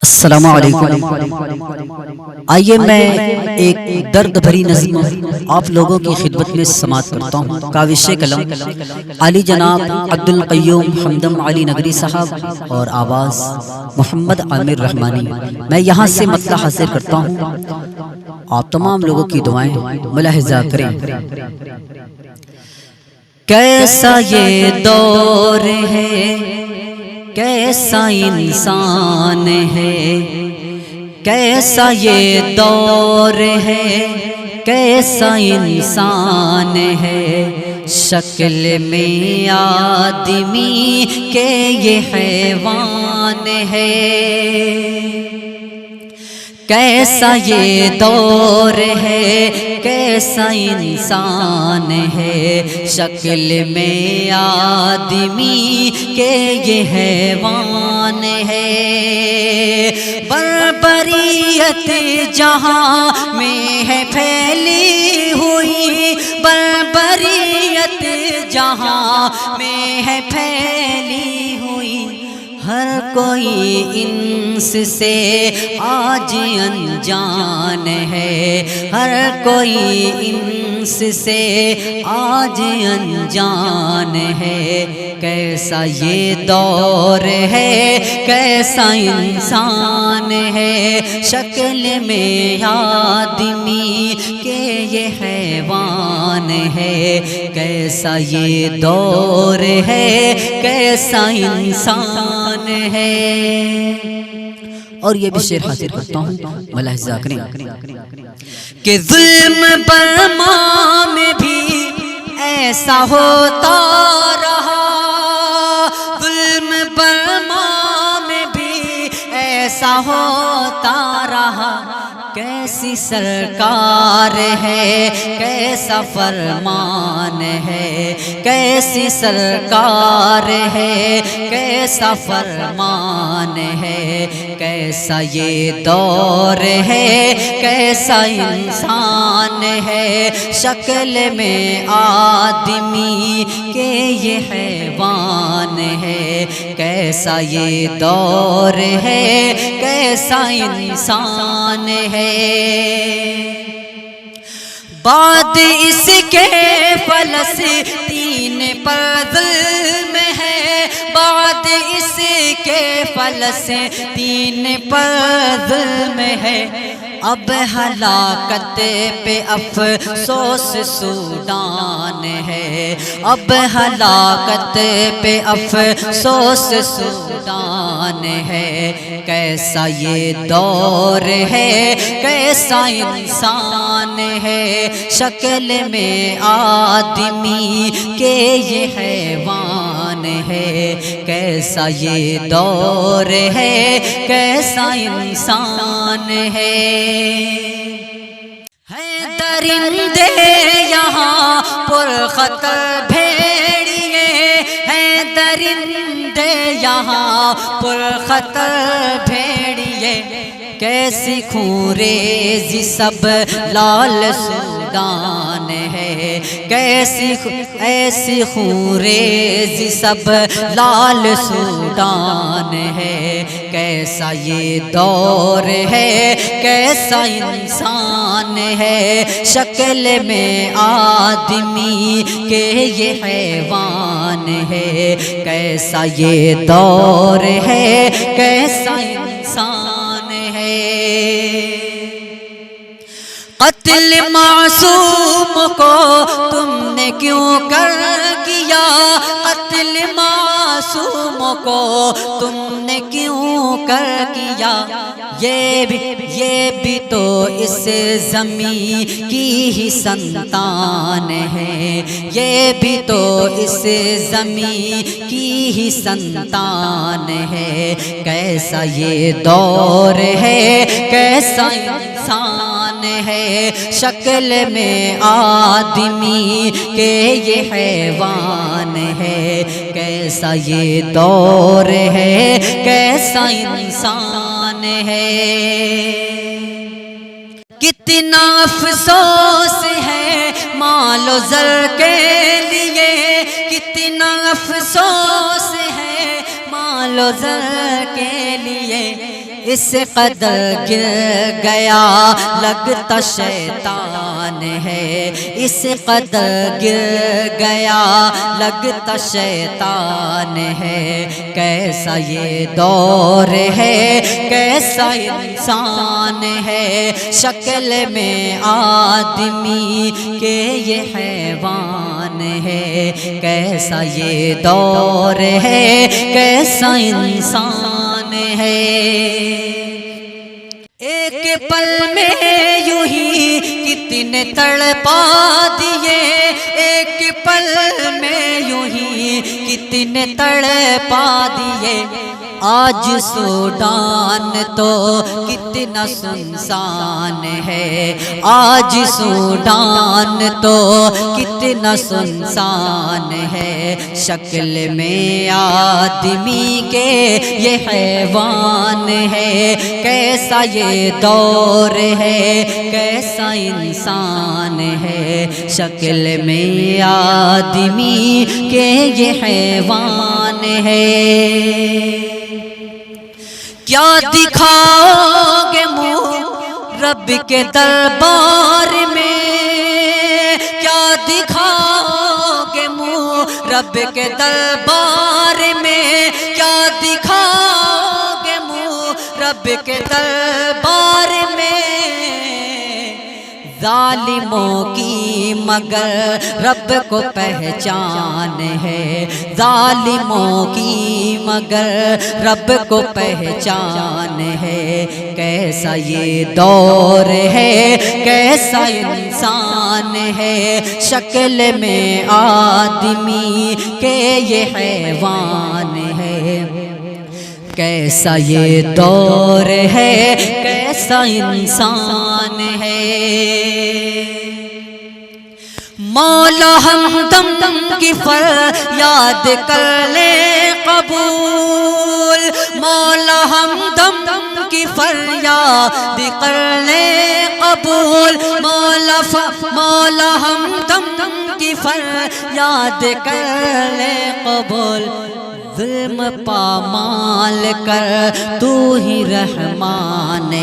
السلام علیکم۔ آئیے میں ایک درد بھری نظم آپ لوگوں کی خدمت میں سماعت کرتا ہوں۔ کاوش قلم علی جناب عبدالقیوم حمدم علی نگری صاحب اور آواز محمد عامر رحمانی۔ میں یہاں سے مطلع حاصل کرتا ہوں، آپ تمام لوگوں کی دعائیں ملاحظہ کریں۔ کیسا یہ دور ہے، کیسا انسان ہے، کیسا یہ دور ہے، کیسا انسان ہے، شکل میں آدمی کہ یہ حیوان ہے۔ کیسا یہ دور ہے، کیسا انسان ہے، شکل میں آدمی کہ یہ حیوان ہے۔ بربریت جہاں میں ہے پھیلی ہوئی، بربریت جہاں میں ہے پھیلی ہوئی، ہر کوئی انس سے آج انجان ہے، ہر کوئی انس سے آج انجان ہے۔ کیسا یہ دور ہے، کیسا انسان ہے، شکل میں آدمی کہ یہ حیوان ہے۔ کیسا یہ دور ہے، کیسا انسان ہے۔ اور یہ بھی شعر حاضر کرتا ہوں، ملاحظہ کریں کہ ظلم برما میں بھی ایسا ہوتا رہا، ظلم برما میں بھی ایسا ہوتا رہا، کیسی سرکار ہے، کیسا فرمان ہے، کیسی سرکار ہے، کیسا فرمان ہے۔ کیسا یہ دور ہے، کیسا انسان ہے، شکل میں آدمی کہ یہ حیوان ہے۔ کیسا یہ دور ہے، کیسا انسان ہے۔ بعد اس کے فلسطین پر ظلم ہے، بعد اس کے فلسطین پر ظلم ہے، اب ہلاکت پہ افسوس سوڈان ہے، اب ہلاکت پہ افسوس سوڈان ہے۔ کیسا یہ دور ہے، کیسا انسان ہے، شکل میں آدمی کہ یہ حیوان ہے۔ کیسا یہ دور ہے، کیسا انسان ہے۔ درندے یہاں پرخطر بھیڑیے ہیں، درندے یہاں پرخطر بھیڑیے، کیسی خونریزی سب لال سودان ہے، کیسی ایسی خونریزی سب لال سودان ہے۔ کیسا یہ دور ہے، کیسا انسان ہے، شکل میں آدمی کہ یہ حیوان ہے۔ کیسا یہ دور ہے، کیسا انسان ہے۔ قتل معصوم کو تم نے کیوں کر کیا، قتل معصوم کو تم نے کیوں کر کیا، یہ بھی تو اس زمین کی ہی سنتان ہے، یہ بھی تو اس زمین کی ہی سنتان ہے۔ کیسا یہ دور ہے، کیسا انسان ہے، شکل میں آدمی کہ یہ حیوان ہے۔ کیسا یہ دور ہے، کیسا انسان ہے۔ کتنا افسوس ہے مال و زر کے لیے، کتنا افسوس ہے مال و زر کے لیے، اس قدر گر گیا لگتا شیطان ہے، اس قدر گر گیا لگتا شیطان ہے، کیسا یہ دور ہے کیسا انسان ہے، شکل میں آدمی کے یہ حیوان ہے، کیسا یہ دور ہے کیسا انسان ہے۔ ایک پل میں یوں ہی کتنے تڑپا دیے، ایک پل میں یوں ہی کتنے تڑپا دیے، آج سوڈان تو کتنا سنسان ہے، آج سوڈان تو کتنا سنسان ہے، شکل میں آدمی کے یہ حیوان ہے، کیسا یہ دور ہے کیسا انسان ہے، شکل میں آدمی کے یہ حیوان ہے۔ کیا دکھاؤ گے منہ رب کے دربار میں، کیا دکھاؤ گے منہ رب کے دربار میں، کیا دکھاؤ گے منہ رب کے دربار میں، ظالموں کی مگر رب کو پہچان ہے، ظالموں کی مگر رب کو پہچان ہے، کیسا یہ دور ہے کیسا انسان ہے، شکل میں آدمی کے یہ حیوان ہے، کیسا یہ دور ہے کیسا انسان ہے۔ مولا ہمدم کی فریاد کر لے قبول، مولا ہمدم کی فریاد کر لے قبول، مولا ہمدم کی فریاد کر لے قبول، ظلم پامال کر تو ہی رحمان